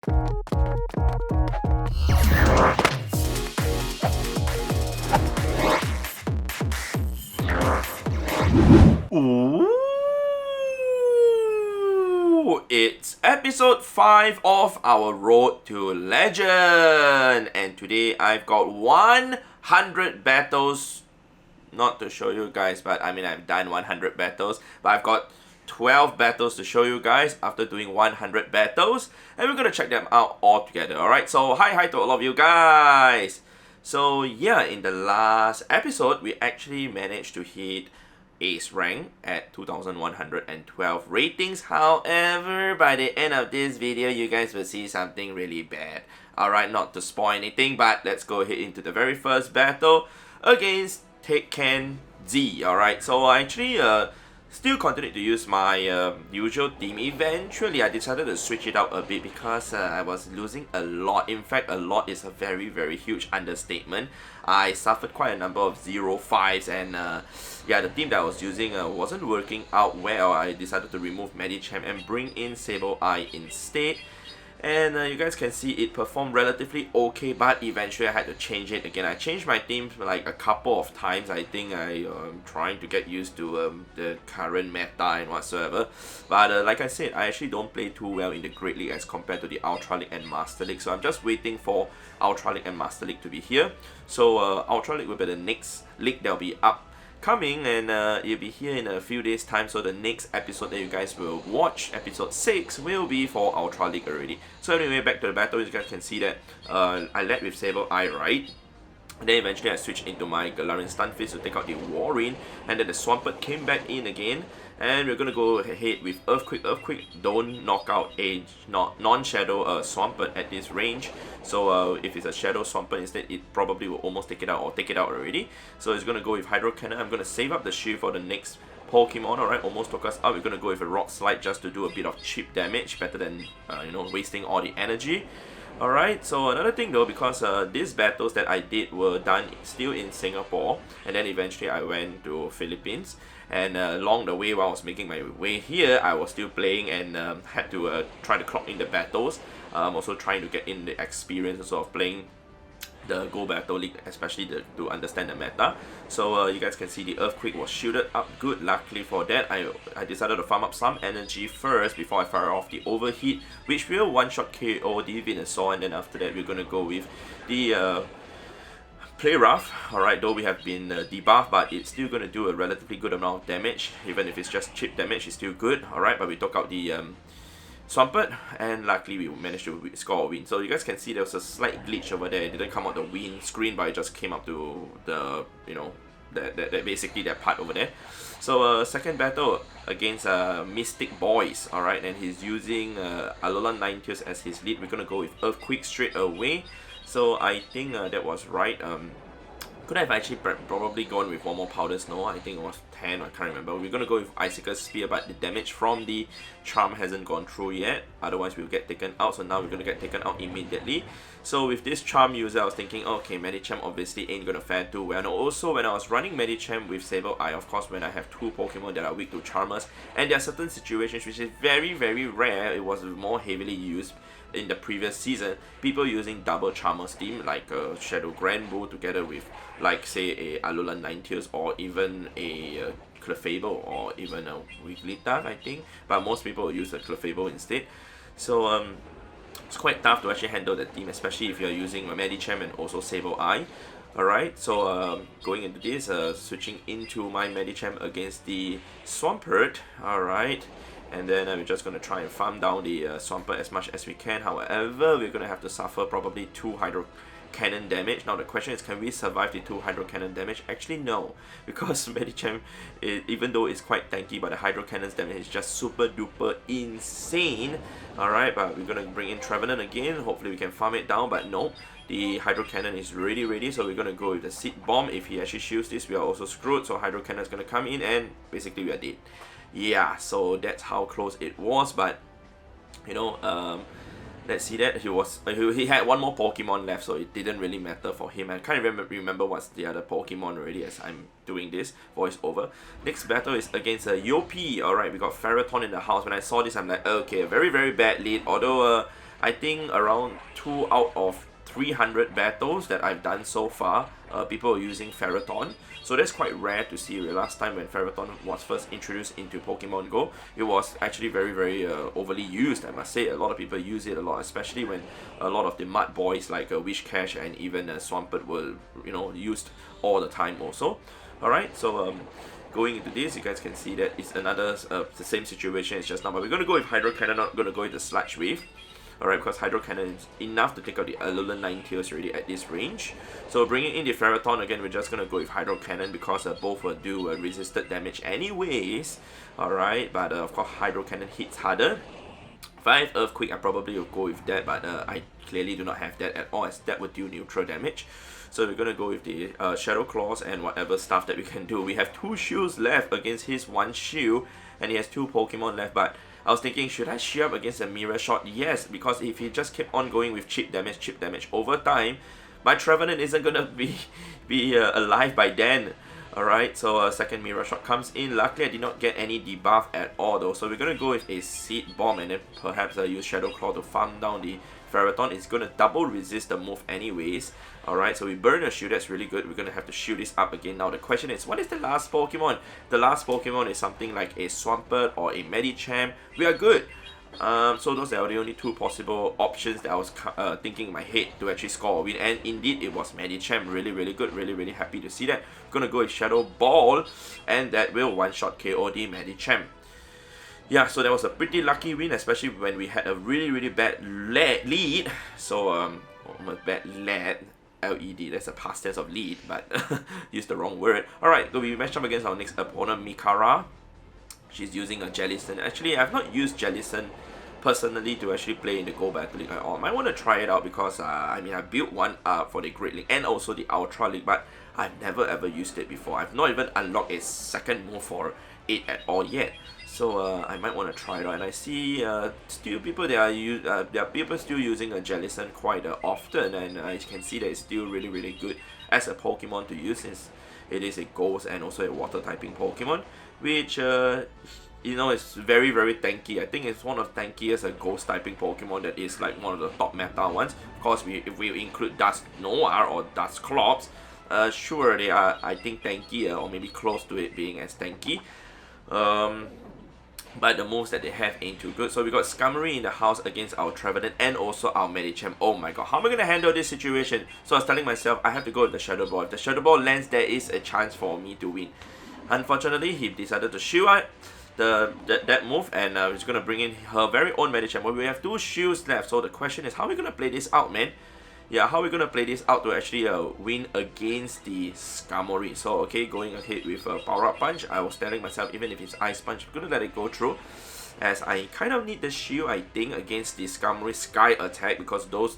Ooh, it's episode 5 of our Road to Legend, and today I've got 100 battles, not to show you guys, but I mean I've done 100 battles, but I've got 12 battles to show you guys after doing 100 battles, and we're gonna check them out all together. Alright, so hi to all of you guys. So yeah, in the last episode we actually managed to hit Ace rank at 2112 ratings. However, by the end of this video you guys will see something really bad. Alright, not to spoil anything, but let's go ahead into the very first battle against Tekken Z. Alright, so I actually still continued to use my usual team. Eventually I decided to switch it out a bit because I was losing a lot. In fact, a lot is a very huge understatement. I suffered quite a number of 0-5s, and yeah, the team that I was using wasn't working out well. I decided to remove Medicham and bring in Sable Eye instead. And you guys can see it performed relatively okay, but eventually I had to change it again. I changed my team like a couple of times. I think I'm trying to get used to the current meta and whatsoever. But like I said, I actually don't play too well in the Great League as compared to the Ultra League and Master League. So I'm just waiting for Ultra League and Master League to be here. So Ultra League will be the next league that will be upcoming, and it'll be here in a few days time. So the next episode that you guys will watch, episode 6, will be for Ultra League already. So anyway, back to the battle. You guys can see that I led with Sable Eye, right? And then eventually I switched into my Galarian Stunfisk to take out the Warren, and then the Swampert came back in again, and we're gonna go ahead with Earthquake. Earthquake don't knock out a non-shadow Swampert at this range, so if it's a Shadow Swampert instead, it probably will almost take it out or take it out already. So it's gonna go with Hydro Cannon. I'm gonna save up the shield for the next Pokemon. Alright, almost took us out. We're gonna go with a Rock Slide just to do a bit of cheap damage, better than you know, wasting all the energy. Alright, so another thing though, because these battles that I did were done still in Singapore, and then eventually I went to Philippines, and along the way while I was making my way here, I was still playing and had to try to clock in the battles. Also trying to get in the experience of playing the Go Battle League, especially to understand the meta. So you guys can see the Earthquake was shielded up good. Luckily for that, I decided to farm up some energy first before I fire off the Overheat, which will one-shot KO the Venusaur, and then after that we're going to go with the Play Rough. Alright, though we have been debuffed, but it's still going to do a relatively good amount of damage. Even if it's just chip damage, it's still good. Alright, but we took out the Swampert, and luckily we managed to score a win. So you guys can see there was a slight glitch over there. It didn't come out the win screen, but it just came up to the, you know, that basically that part over there. So second battle against Mystic Boys, alright, and he's using Alolan Ninetales as his lead. We're gonna go with Earthquake straight away. So I think that was right. Could I have actually probably gone with one more Powder Snow? I think it was 10, I can't remember. We're gonna go with Icicle Spear, but the damage from the Charm hasn't gone through yet. Otherwise, we'll get taken out. So now we're gonna get taken out immediately. So with this Charm user, I was thinking, okay, Medicham obviously ain't gonna fare too well. And also, when I was running Medicham with Sable Eye, of course, when I have 2 Pokemon that are weak to Charmers, and there are certain situations which is very rare, it was more heavily used in the previous season, people using double Charmers team like Shadow Granbull together with, like, say, a Alolan Ninetales, or even a Clefable, or even a Wigglytuff, I think. But most people will use a Clefable instead. So it's quite tough to actually handle the team, especially if you're using Medicham and also Sable Eye. Alright, so going into this, switching into my Medicham against the Swampert. Alright, and then we're just going to try and farm down the Swampert as much as we can. However, we're going to have to suffer probably 2 Hydro Cannon damage. Now the question is, can we survive the 2 Hydro Cannon damage? Actually no, because Medicham, even though it's quite tanky, but the Hydro Cannon's damage is just super duper insane. Alright, but we're going to bring in Trevenant again. Hopefully we can farm it down, but no. The Hydro Cannon is ready, so we're going to go with the Seed Bomb. If he actually shoots this, we are also screwed. So Hydro Cannon is going to come in and basically we are dead. Yeah, so that's how close it was, but you know, let's see that he had one more Pokemon left, so it didn't really matter for him. I can't remember what's the other Pokemon already as I'm doing this voice over. Next battle is against Yopi. Alright, we got Ferrothorn in the house. When I saw this, I'm like, okay, a very bad lead, although I think around 2 out of 300 battles that I've done so far, people are using Ferrothorn. So that's quite rare to see. Last time when Ferrothorn was first introduced into Pokemon Go, it was actually very overly used, I must say. A lot of people use it a lot, especially when a lot of the mud boys like Wishcash and even Swampert were, used all the time also. Alright, so going into this, you guys can see that it's another, the same situation as just now, but we're going to go with Hydro Cannon, not going to go with the Sludge Wave. Alright, because Hydro Cannon is enough to take out the Alolan Ninetales already at this range. So bringing in the Ferrothorn again, we're just going to go with Hydro Cannon because both will do resisted damage anyways. Alright, but of course Hydro Cannon hits harder. If I have Earthquake, I probably will go with that, but I clearly do not have that at all, as that would do neutral damage. So we're going to go with the Shadow Claws and whatever stuff that we can do. We have 2 shields left against his 1 shield, and he has 2 Pokemon left, but I was thinking, should I shield up against a Mirror Shot? Yes, because if he just kept on going with chip damage over time, my Trevenant isn't gonna be alive by then. Alright, so a second Mirror Shot comes in. Luckily, I did not get any debuff at all though. So we're gonna go with a Seed Bomb and then perhaps use Shadow Claw to farm down the Ferrothorn. It's gonna double resist the move anyways. Alright, so we burn a shield, that's really good. We're gonna have to shield this up again. Now the question is, what is the last Pokemon? The last Pokemon is something like a Swampert or a Medicham. We are good. So those are the only 2 possible options that I was thinking in my head to actually score a win, and indeed it was Medicham. Really good, really happy to see that. Gonna go with Shadow Ball, and that will one-shot KO the Medicham. Yeah, so that was a pretty lucky win, especially when we had a really bad lead. So a bad lead. LED, that's a past tense of lead, but used the wrong word. Alright, so we matched up against our next opponent, Mikara. She's using a Jellison. Actually, I've not used Jellison personally to actually play in the Go Battle League at all. I might want to try it out because, I built one up for the Great League and also the Ultra League, but I've never ever used it before. I've not even unlocked a second move for it at all yet. So I might want to try it out, and I see still people there are people still using a Jellison quite often, and I can see that it's still really good as a Pokemon to use, since it is a Ghost and also a Water typing Pokemon, which is very tanky. I think it's one of the tankiest Ghost typing Pokemon that is like one of the top meta ones. Of course, if we include Dusk Noir or Dusclops, sure they are, I think, tankier or maybe close to it being as tanky. But the moves that they have ain't too good. So we got Skarmory in the house against our Trevenant and also our Medicham. Oh my god, how am I going to handle this situation? So I was telling myself, I have to go with the Shadow Ball. If the Shadow Ball lands, there is a chance for me to win. Unfortunately, he decided to shield out that move, and he's going to bring in her very own Medicham. Well, we have 2 shields left, so the question is, how are we going to play this out, man? Yeah, how are we going to play this out to actually win against the Skarmory? So, okay, going ahead with Power Up Punch. I was telling myself, even if it's Ice Punch, I'm going to let it go through, as I kind of need the shield, I think, against the Skarmory Sky Attack, because those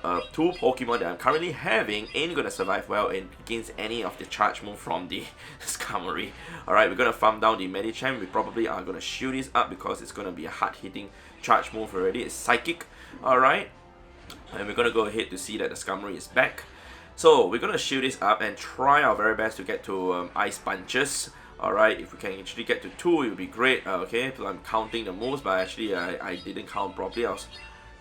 2 Pokemon that I'm currently having ain't going to survive well against any of the charge move from the Skarmory. Alright, we're going to farm down the Medicham. We probably are going to shield this up because it's going to be a hard-hitting charge move already. It's Psychic. Alright. And we're going to go ahead to see that the Skarmory is back. So we're going to shield this up and try our very best to get to Ice Punches. Alright, if we can actually get to 2, it would be great. Okay, so I'm counting the moves, but actually I didn't count properly. I was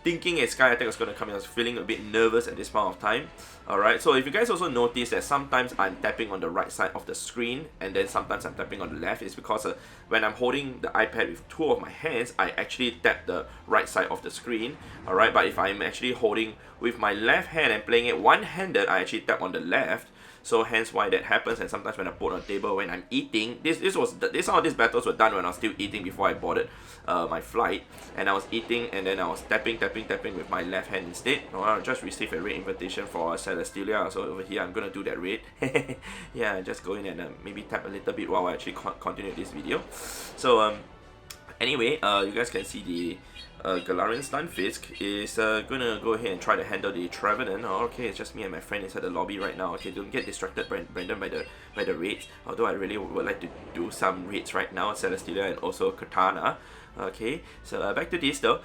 thinking a Sky Attack was going to come in. I was feeling a bit nervous at this point of time. Alright, so if you guys also notice that sometimes I'm tapping on the right side of the screen and then sometimes I'm tapping on the left, it's because when I'm holding the iPad with 2 of my hands, I actually tap the right side of the screen. Alright, but if I'm actually holding with my left hand and playing it one-handed, I actually tap on the left. So hence why that happens. And sometimes when I put on the table when I'm eating, some of these battles were done when I was still eating before I boarded my flight, and I was eating and then I was tapping with my left hand instead. I just received a raid invitation for Celestelia, so over here I'm gonna do that raid. Yeah, just go in and maybe tap a little bit while I actually continue this video. So anyway, you guys can see the Galarian Stunfisk is gonna go ahead and try to handle the Trevenant. Oh, okay, it's just me and my friend inside the lobby right now. Okay, don't get distracted, Brandon, by the raids. Although I really would like to do some raids right now, Celestelia and also Katana. Okay, so back to this though.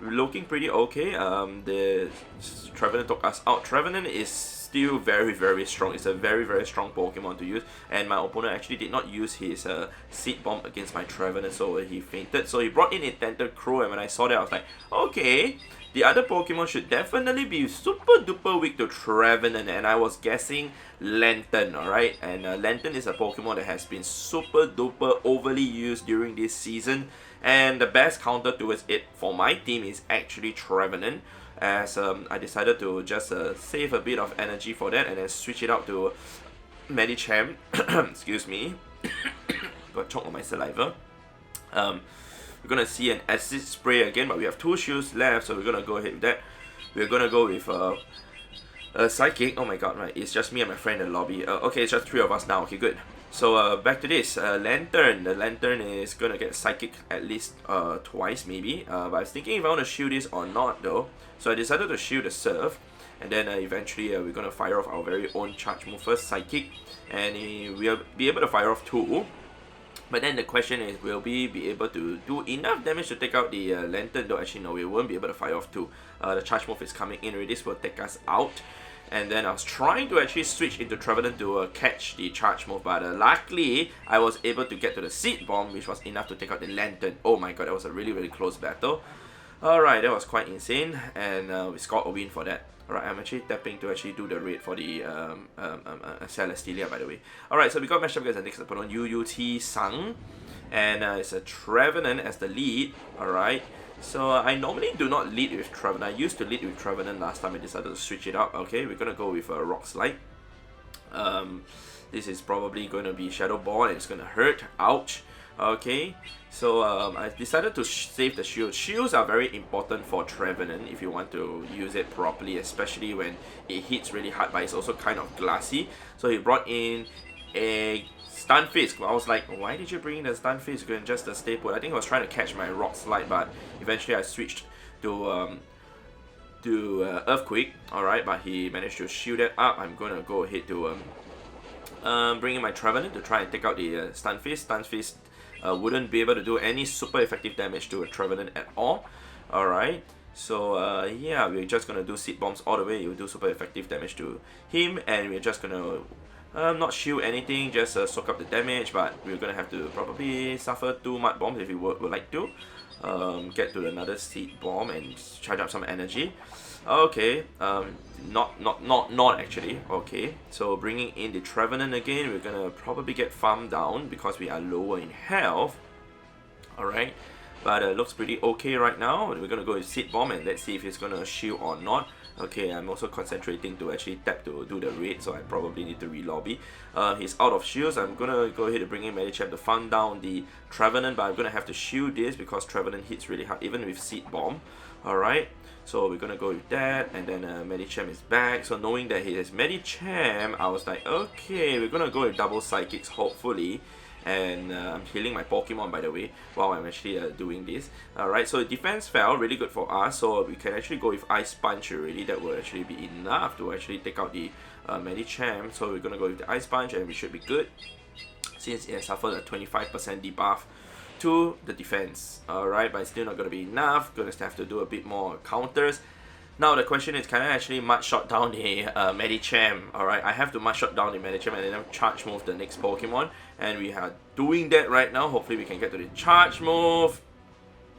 Looking pretty okay. The Trevenant took us out. Trevenant is still very, very strong. It's a very, very strong Pokemon to use, and my opponent actually did not use his Seed Bomb against my Trevenant, so he fainted. So he brought in a Tentacruel, and when I saw that, I was like, okay, the other Pokemon should definitely be super duper weak to Trevenant, and I was guessing Lantern, alright? And Lantern is a Pokemon that has been super duper overly used during this season, and the best counter towards it for my team is actually Trevenant, as I decided to just save a bit of energy for that and then switch it out to Medicham. Excuse me. Got choked on my saliva. We're gonna see an acid spray again, but we have 2 shields left, so we're gonna go ahead with that. We're gonna go with a Psychic. Oh my god, right, it's just me and my friend in the lobby. Okay, it's just 3 of us now. Okay, good. So back to this, Lantern. The Lantern is gonna get Psychic at least twice maybe, but I was thinking if I want to shield this or not though. So I decided to shield the Surf, and then eventually we're gonna fire off our very own charge move first, Psychic, and we'll be able to fire off 2. But then the question is, will we be able to do enough damage to take out the Lantern? Though actually no, we won't be able to fire off 2. The charge move is coming in already, this will take us out. And then I was trying to actually switch into Trevenant to catch the charge move, but luckily I was able to get to the Seed Bomb, which was enough to take out the Lantern. Oh my god, that was a really, really close battle. Alright, that was quite insane, and we scored a win for that. Alright, I'm actually tapping to actually do the raid for the Celestelia, by the way. Alright, so we got matched up against the next opponent, UUT Sang, and it's a Trevenant as the lead. Alright, so I normally do not lead with Trevenant. I used to lead with Trevenant last time. I decided to switch it up. Okay, we're gonna go with a Rock Slide. This is probably going to be Shadow Ball, and it's gonna hurt. Ouch. Okay, so I decided to save the shield. Shields are very important for Trevenant if you want to use it properly, especially when it hits really hard, but it's also kind of glassy. So he brought in a Stunfisk. I was like, why did you bring in the Stunfisk? You can just stay put. I think I was trying to catch my Rock Slide, but eventually I switched to Earthquake. Alright, but he managed to shield it up. I'm gonna go ahead to bring in my Trevenant to try and take out the Stunfisk. Stunfisk wouldn't be able to do any super effective damage to a Trevenant at all. Alright, so yeah, we're just gonna do Seed Bombs all the way. It will do super effective damage to him, and we're just gonna not shield anything, just soak up the damage, but we're gonna have to probably suffer 2 Mud Bombs if we would like to. Get to another Seed Bomb and charge up some energy. Okay, not actually. Okay, so bringing in the Trevenant again, we're gonna probably get farmed down because we are lower in health. Alright, but looks pretty okay right now. We're gonna go with Seed Bomb, and let's see if it's gonna shield or not. Okay, I'm also concentrating to actually tap to do the raid, so I probably need to re-lobby. He's out of shields. I'm gonna go ahead and bring in Medicham to farm down the Trevenant, but I'm gonna have to shield this because Trevenant hits really hard even with Seed Bomb. Alright, so we're gonna go with that, and then Medicham is back. So knowing that he has Medicham, I was like, okay, we're gonna go with double Psychics hopefully. And I'm healing my Pokemon, by the way, while I'm actually doing this. Alright, so defense fell, really good for us, so we can actually go with Ice Punch already. That will actually be enough to actually take out the Medicham. So we're gonna go with the Ice Punch, and we should be good, since it has suffered a 25% debuff to the defense. Alright, but it's still not gonna be enough. Gonna have to do a bit more counters. Now the question is, can I actually Mud Shot down the Medicham? Alright, I have to Mud Shot down the Medicham and then charge move the next Pokemon. And we are doing that right now. Hopefully we can get to the charge move.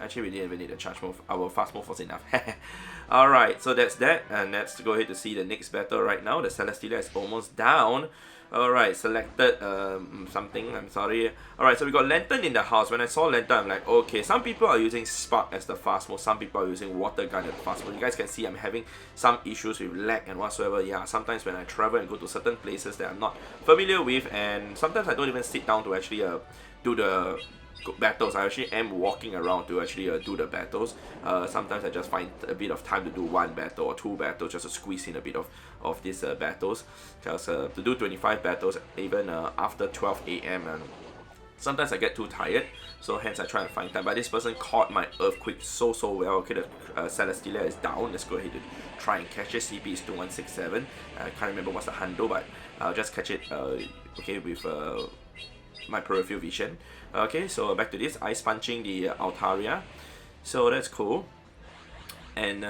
Actually, we didn't even need a charge move. Our fast move was enough. Alright, so that's that. And let's go ahead to see the next battle right now. The Celestelia is almost down. Alright, selected something, I'm sorry. Alright, so we got Lantern in the house. When I saw Lantern, I'm like, okay, some people are using Spark as the fast move, some people are using Water Gun as the fast move. You guys can see I'm having some issues with lag and whatsoever. Yeah, sometimes when I travel and go to certain places that I'm not familiar with, and sometimes I don't even sit down to actually do the battles. I actually am walking around to actually do the battles. Sometimes I just find a bit of time to do 1 battle or 2 battles just to squeeze in a bit of these battles. Because to do 25 battles even after 12 AM, and sometimes I get too tired, so hence I try and find time. But this person caught my Earthquake so well. Okay, the Celestelia is down. Let's go ahead and try and catch it. CP is 2167. I can't remember what's the handle, but I'll just catch it okay, with my peripheral vision. Okay, so back to this, Ice Punching the Altaria. So that's cool. And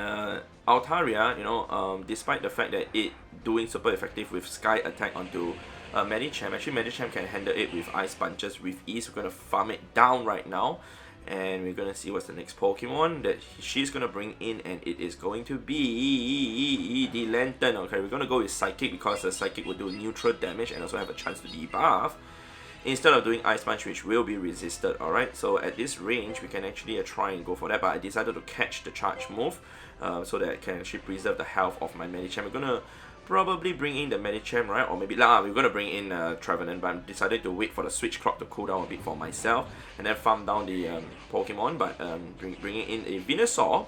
Altaria, you know, despite the fact that it doing super effective with Sky Attack onto Medicham, actually Medicham can handle it with Ice Punches with ease. We're going to farm it down right now. And we're going to see what's the next Pokemon that she's going to bring in. And it is going to be the Lantern. Okay, we're going to go with Psychic because the Psychic will do neutral damage and also have a chance to debuff, instead of doing Ice Punch, which will be resisted. Alright, so at this range we can actually try and go for that, but I decided to catch the charge move so that I can actually preserve the health of my Medicham. We're gonna probably bring in the Medicham, right? Or maybe we're gonna bring in Trevenant, but I'm decided to wait for the switch clock to cool down a bit for myself and then farm down the Pokemon, but bringing in a Venusaur.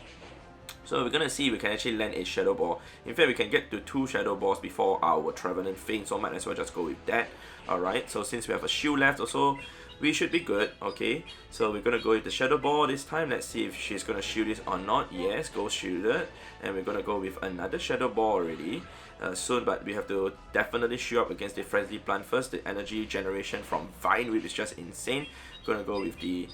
So we're gonna see if we can actually land a Shadow Ball. In fact, we can get to 2 Shadow Balls before our Trevenant faints, so might as well just go with that. Alright, so since we have a shield left also, we should be good. Okay, so we're gonna go with the Shadow Ball this time. Let's see if she's gonna shield this or not. Yes, go shielded. And we're gonna go with another Shadow Ball already soon, but we have to definitely shield up against the Frenzy Plant first. The energy generation from Vine Whip is just insane. Gonna go with the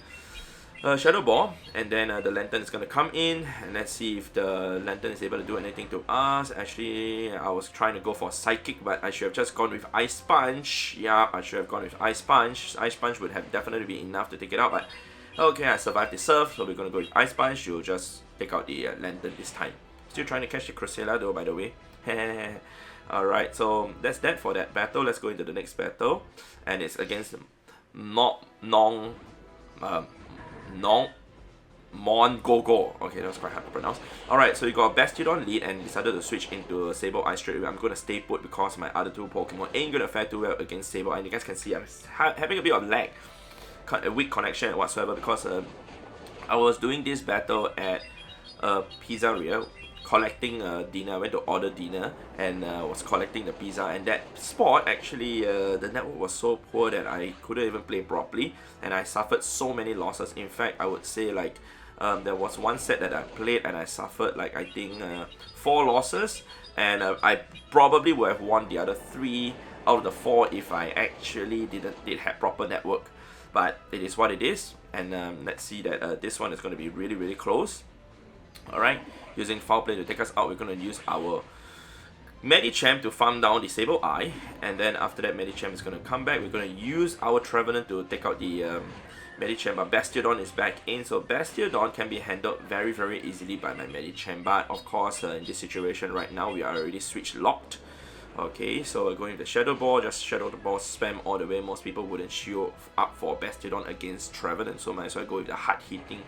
Shadow Ball, and then the Lantern is going to come in, and let's see if the Lantern is able to do anything to us. Actually, I was trying to go for Psychic, but I should have just gone with Ice Punch. Yeah, I should have gone with Ice Punch. Ice Punch would have definitely been enough to take it out, but okay, I survived the surf, so we're going to go with Ice Punch. She'll just take out the Lantern this time. Still trying to catch the Cresselia though, by the way. Alright, so that's that for that battle. Let's go into the next battle, and it's against Mon Go. Okay, that was quite hard to pronounce. Alright, so you got a Bastiodon lead and decided to switch into Sable Eye straight away. I'm going to stay put because my other 2 Pokemon ain't going to fare too well against Sable Eye. And you guys can see I'm having a bit of lag, a weak connection whatsoever, because I was doing this battle at Pizzeria, collecting dinner. I went to order dinner and was collecting the pizza, and that spot actually the network was so poor that I couldn't even play properly, and I suffered so many losses. In fact, I would say like there was one set that I played and I suffered like I think 4 losses, and I probably would have won the other 3 out of the 4 if I actually did have proper network. But it is what it is, and let's see that this one is going to be really close. Alright, using Foul Play to take us out, we're going to use our Medicham to farm down the Sable Eye, and then after that Medicham is going to come back. We're going to use our Trevenant to take out the Medicham, but Bastiodon is back in, so Bastiodon can be handled very easily by my Medicham, but of course in this situation right now we are already switch locked. Okay, so we're going with the Shadow Ball, just Shadow the Ball, spam all the way. Most people wouldn't shield up for Bastiodon against Trevenant, so might as well go with the hard hitting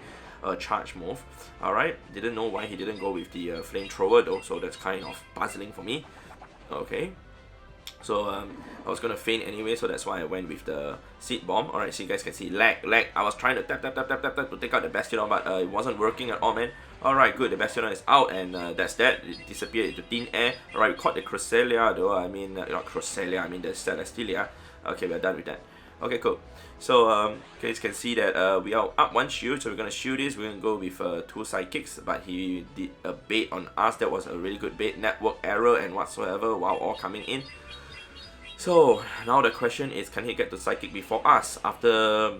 charge move. Alright, didn't know why he didn't go with the flamethrower though, so that's kind of puzzling for me. Okay, so I was gonna feint anyway, so that's why I went with the Seed Bomb. Alright, so you guys can see lag. I was trying to tap to take out the Bastiodon, but it wasn't working at all, man. Alright, good, the Bastiodon is out, and that's that. It disappeared into thin air. Alright, we caught the Cresselia though, I mean, not Cresselia, I mean the Celestelia. Okay, we're done with that. Okay, cool. So, you guys can see that we are up 1 shield, so we're going to shield this. We're going to go with 2 Psychics, but he did a bait on us. That was a really good bait. Network error and whatsoever, while all coming in. So, now the question is, can he get to Psychic before us after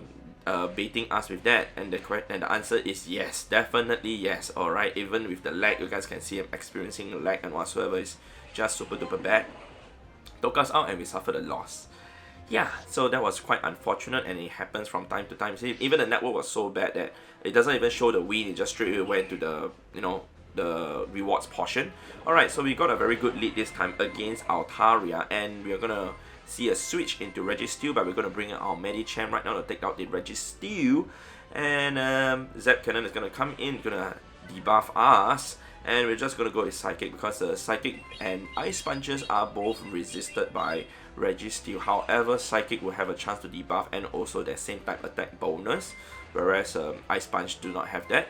baiting us with that? And the answer is yes, definitely yes. Alright, even with the lag, you guys can see I'm experiencing lag and whatsoever is just super duper bad. Took us out and we suffered a loss. Yeah, so that was quite unfortunate, and it happens from time to time. See, even the network was so bad that it doesn't even show the win, it just straight away went to the, you know, the rewards portion. Alright, so we got a very good lead this time against Altaria, and we're gonna see a switch into Registeel, but we're gonna bring in our Medicham right now to take out the Registeel. And Zap Cannon is gonna come in, gonna debuff us. And we're just going to go with Psychic because the Psychic and Ice Punches are both resisted by Registeel. However, Psychic will have a chance to debuff and also their same type attack bonus, whereas Ice Punch do not have that.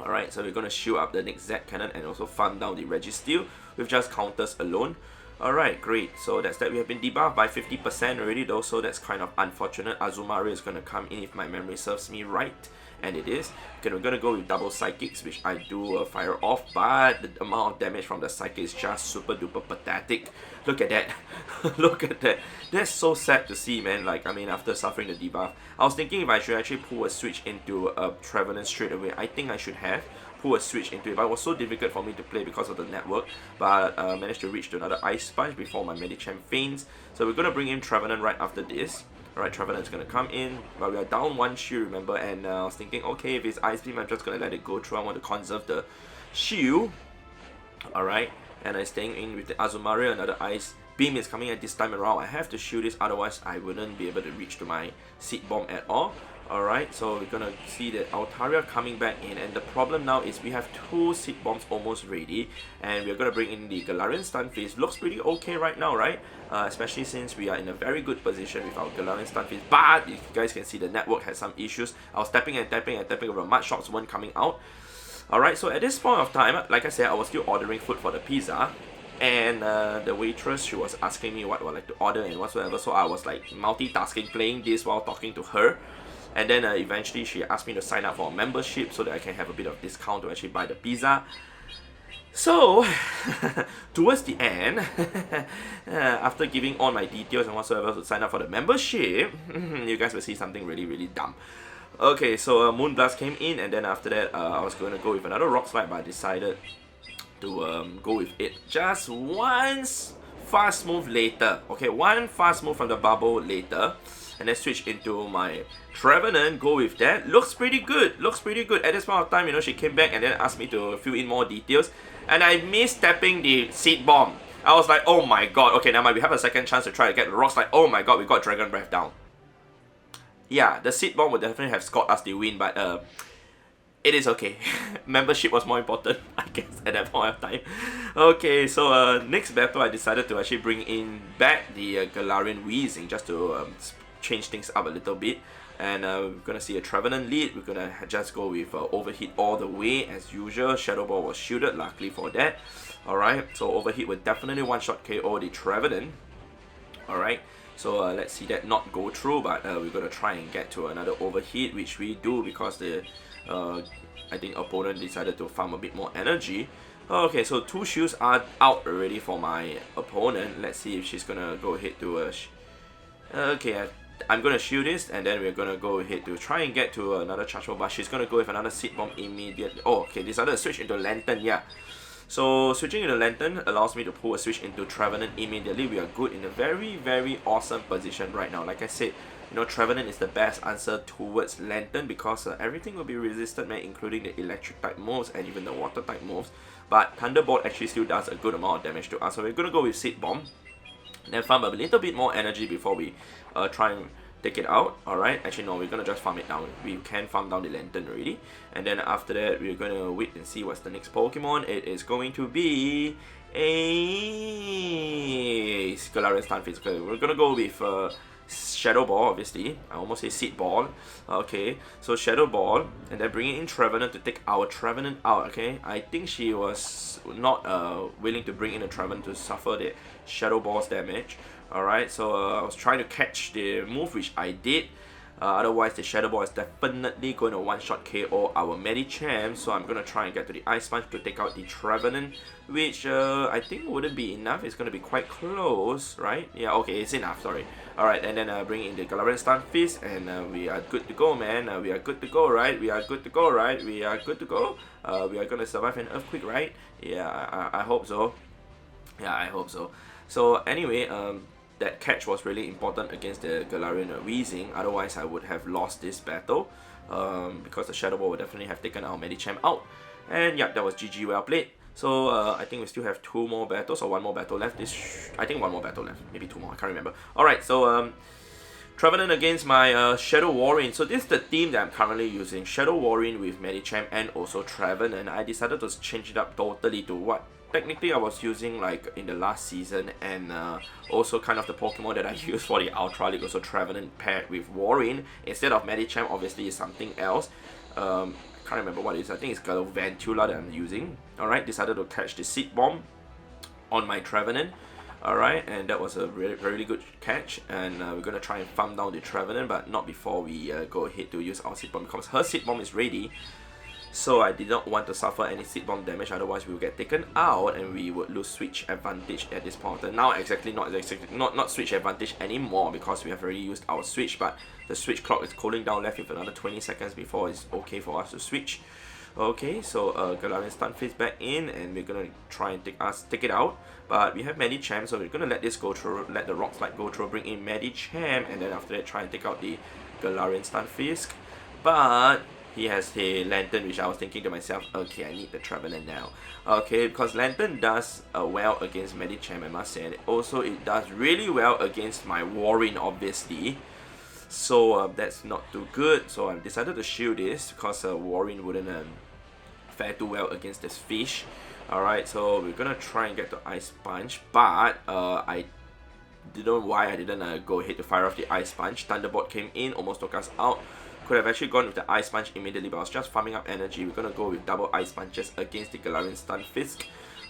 Alright, so we're going to shoot up the next Zap Cannon and also farm down the Registeel with just counters alone. Alright, great. So that's that. We have been debuffed by 50% already though, so that's kind of unfortunate. Azumarill is going to come in if my memory serves me right. And it is. Okay, we're gonna go with double Psychics, which I do fire off, but the amount of damage from the Psychic is just super duper pathetic. Look at that. Look at that. That's so sad to see, man. Like, I mean, after suffering the debuff, I was thinking if I should actually pull a switch into Trevenant straight away. I think I should have. pull a switch into it, but it was so difficult for me to play because of the network. But managed to reach to another Ice Sponge before my Medicham faints. So we're gonna bring in Trevenant right after this. Alright, Trevenant's gonna come in, but we are down 1 shield, remember, and I was thinking, okay, if it's Ice Beam, I'm just gonna let it go through. I want to conserve the shield. Alright, and I'm staying in with the Azumarill, another Ice Beam is coming at this time around. I have to shield this, otherwise I wouldn't be able to reach to my Seed Bomb at all. Alright, so we're gonna see that Altaria coming back in, and the problem now is we have 2 Seed Bombs almost ready, and we're gonna bring in the Galarian Stunfisk. Looks pretty okay right now, right? Especially since we are in a very good position with our Galarian Stunfisk, but if you guys can see, the network has some issues. I was tapping and tapping and tapping, but mud shots weren't coming out. Alright, so at this point of time, like I said, I was still ordering food for the pizza, and the waitress, she was asking me what I would like to order and whatsoever, so I was like multitasking, playing this while talking to her. And then eventually she asked me to sign up for a membership so that I can have a bit of discount to actually buy the pizza. So, towards the end, after giving all my details and whatsoever to sign up for the membership, you guys will see something really, really dumb. Okay, so Moonblast came in, and then after that, I was going to go with another Rock Slide, but I decided to go with it just once fast move later. Okay, one fast move from the bubble later. And then switch into my Trevenant, go with that. Looks pretty good, looks pretty good. At this point of time, you know, she came back and then asked me to fill in more details. And I missed tapping the Seed Bomb. I was like, oh my god, okay, now we have a second chance to try to get the rocks. Like, oh my god, we got Dragon Breath down. Yeah, the Seed Bomb would definitely have scored us the win, but it is okay. Membership was more important, I guess, at that point of time. Okay, so next battle, I decided to actually bring in back the Galarian Weezing just to change things up a little bit. And we're gonna see a Trevenant lead. We're gonna just go with Overheat all the way as usual. Shadow Ball was shielded, luckily for that. Alright, so Overheat would definitely one-shot KO the Trevenant. Alright, so let's see that not go through, but we're gonna try and get to another Overheat, which we do because the I think opponent decided to farm a bit more energy. Okay, so 2 shields are out already for my opponent. Let's see if she's gonna go ahead to okay, I'm gonna shield this, and then we're gonna go ahead to try and get to another Charge Ball, but she's gonna go with another Seed Bomb immediately. Oh, okay, decided to switch into Lantern, yeah. So switching into Lantern allows me to pull a switch into Trevenant immediately. We are good in a very, very awesome position right now. Like I said, you know, Trevenant is the best answer towards Lantern because everything will be resisted, man, including the electric type moves and even the water type moves. But Thunderbolt actually still does a good amount of damage to us. So we're gonna go with Seed Bomb. Then farm a little bit more energy before we try and take it out. Alright, actually no, we're gonna just farm it down. We can farm down the Lantern already. And then after that, we're gonna wait and see what's the next Pokemon. It is going to be a Galarian Stunfisk. We're gonna go with Shadow Ball, obviously. I almost say Seed Ball. Okay, so Shadow Ball, and then bringing in Trevenant to take our Trevenant out. Okay, I think she was not willing to bring in a Trevenant to suffer the Shadow Ball's damage. Alright, so I was trying to catch the move, which I did. Otherwise, the Shadow Ball is definitely going to one-shot KO our Medicham. So I'm going to try and get to the Ice Sponge to take out the Trevenant, which I think wouldn't be enough. It's going to be quite close, right? Yeah, okay, it's enough, sorry. Alright, and then bring in the Galarian Stunfisk, and we are good to go, man. We are good to go, right? We are good to go, right? We are good to go. We are going to survive an earthquake, right? Yeah, I hope so. Yeah, I hope so. So anyway, that catch was really important against the Galarian Weezing. Otherwise, I would have lost this battle because the Shadow Ball would definitely have taken our Medicham out. And yeah, that was GG, well played. So I think we still have 2 more battles or 1 more battle left. I think 1 more battle left, maybe 2 more. I can't remember. Alright, so Trevenant against my Shadow Warrior. So this is the team that I'm currently using. Shadow Warrior with Medicham and also Trevenant. I decided to change it up totally to what technically I was using like in the last season, and also kind of the Pokemon that I used for the Ultra League, also Trevenant paired with Warrior instead of Medicham. Obviously is something else. Can't remember what it is. I think it's Galvantula that I'm using. Alright, decided to catch the Seed Bomb on my Trevenant. Alright, and that was a really good catch, and we're gonna try and farm down the Trevenant, but not before we go ahead to use our Seed Bomb, because her Seed Bomb is ready. So I did not want to suffer any Seed Bomb damage, otherwise we will get taken out and we would lose switch advantage at this point. Now not switch advantage anymore because we have already used our switch, but the switch clock is cooling down, left with another 20 seconds before it's okay for us to switch. Okay, so Galarian Stunfisk back in, and we're gonna try and take it out. But we have Medicham, so we're gonna let this go through, let the Rock Slide go through, bring in Medicham, and then after that try and take out the Galarian Stunfisk. But he has a Lantern, which I was thinking to myself, okay, I need the Trevenant now. Okay, because Lantern does well against Medicham, I must say, and also it does really well against my Warren, obviously. So that's not too good. So I've decided to shield this because Warren wouldn't fare too well against this fish. Alright, so we're gonna try and get the Ice Punch, but I don't know why I didn't go ahead to fire off the Ice Punch. Thunderbolt came in, almost took us out. Could have actually gone with the Ice Punch immediately, but I was just farming up energy. We're gonna go with double Ice Punches against the Galarian Stunfisk.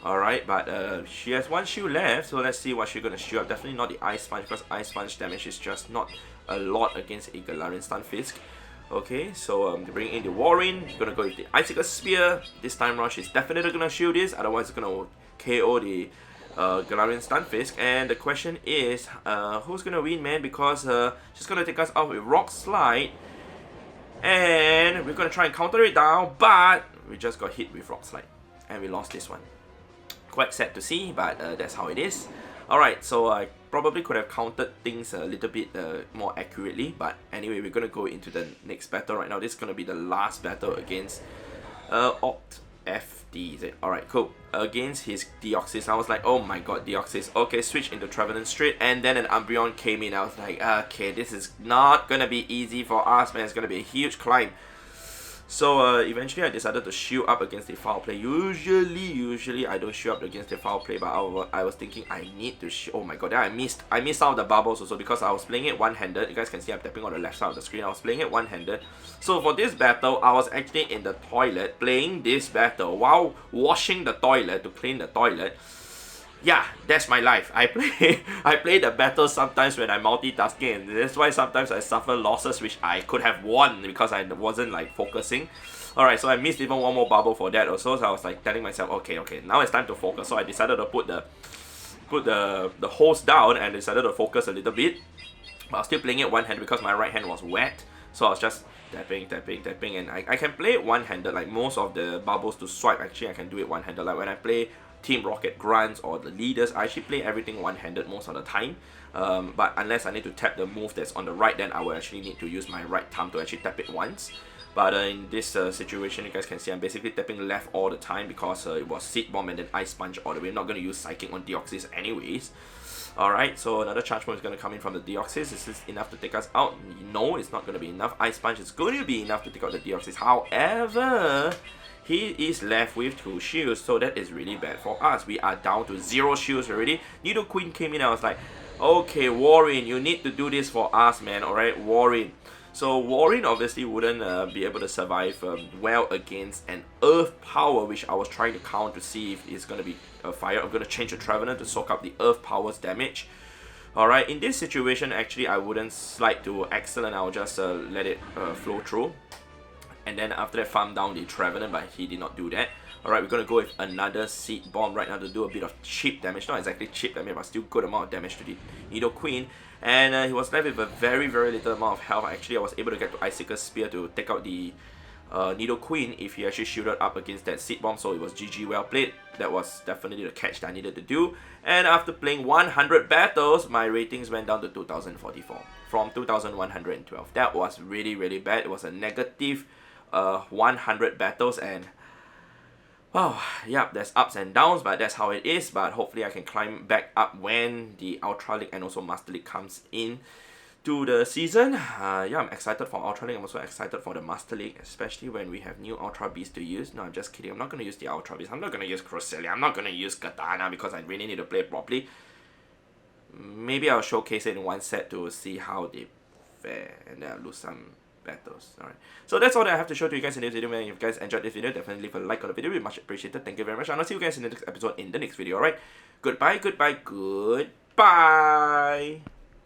Alright, but she has one shield left, so let's see what she's gonna shield up. Definitely not the Ice Punch, because Ice Punch damage is just not a lot against a Galarian Stunfisk. Okay, so to bring in the Warren, gonna go with the Icicle Spear. This time around, she's definitely gonna shield this, otherwise it's gonna KO the Galarian Stunfisk. And the question is, who's gonna win, man? Because she's gonna take us out with Rock Slide, and we're gonna try and counter it down, but we just got hit with Rock Slide, and we lost this one. Quite sad to see, but that's how it is. Alright, so I probably could have counted things a little bit more accurately, but anyway, we're gonna go into the next battle right now. This is gonna be the last battle against Opt FD, is it? Alright, cool. Against his Deoxys, I was like, oh my god, Deoxys. Okay, switch into Trevenant straight, and then an Umbreon came in. I was like, okay, this is not gonna be easy for us, man. It's gonna be a huge climb. So eventually I decided to shield up against the foul play. Usually I don't shield up against the foul play, but I was thinking I need to oh my god, then I missed out the bubbles also, because I was playing it one-handed. You guys can see I'm tapping on the left side of the screen. I was playing it one-handed. So for this battle, I was actually in the toilet playing this battle while washing the toilet to clean the toilet. Yeah, that's my life. I play the battle sometimes when I'm multitasking, and that's why sometimes I suffer losses which I could have won because I wasn't like focusing. Alright, so I missed even one more bubble for that also, so I was like telling myself, okay, now it's time to focus. So I decided to put the hose down and decided to focus a little bit. But I was still playing it one hand because my right hand was wet. So I was just tapping, and I can play it one-handed. Like most of the bubbles to swipe, actually I can do it one-handed. Like when I play Team Rocket grunts or the leaders, I actually play everything one-handed most of the time. But unless I need to tap the move that's on the right, then I will actually need to use my right thumb to actually tap it once. But in this situation, you guys can see I'm basically tapping left all the time because it was Seed Bomb and then Ice Punch all the way. I'm not going to use Psychic on Deoxys anyways. Alright, so another charge move is going to come in from the Deoxys. Is this enough to take us out? No, it's not going to be enough. Ice Punch is going to be enough to take out the Deoxys. However, he is left with 2 shields, so that is really bad for us. We are down to 0 shields already. Nidoqueen came in, I was like, okay, Warren, you need to do this for us, man. Alright, Warren. So Warren obviously wouldn't be able to survive well against an Earth Power, which I was trying to count to see if it's going to be a fire. I'm going to change the Trevenant to soak up the Earth Power's damage. Alright, in this situation, actually, I wouldn't slide to Excellent. I'll just let it flow through. And then after that, farm down the Trevenant, but he did not do that. Alright, we're going to go with another Seed Bomb right now to do a bit of cheap damage. Not exactly cheap damage, but still good amount of damage to the Nidoqueen. And he was left with a very, very little amount of health. Actually, I was able to get to Icicle Spear to take out the Nidoqueen if he actually shielded up against that Seed Bomb. So it was GG, well played. That was definitely the catch that I needed to do. And after playing 100 battles, my ratings went down to 2044 from 2112. That was really, really bad. It was a negative 100 battles, and wow, yeah, there's ups and downs, but that's how it is. But hopefully I can climb back up when the Ultra League and also Master League comes in to the season. Yeah, I'm excited for Ultra League. I'm also excited for the Master League, especially when we have new Ultra Beasts to use. No, I'm just kidding. I'm not going to use the Ultra Beast. I'm not going to use Cresselia. I'm not going to use Katana because I really need to play it properly. Maybe I'll showcase it in one set to see how they fare, and then I'll lose some battles. Alright, so that's all that I have to show to you guys in this video, man. If you guys enjoyed this video, definitely leave a like on the video. It'd be much appreciated. Thank you very much, and I'll see you guys in the next episode in the next video. Alright, goodbye.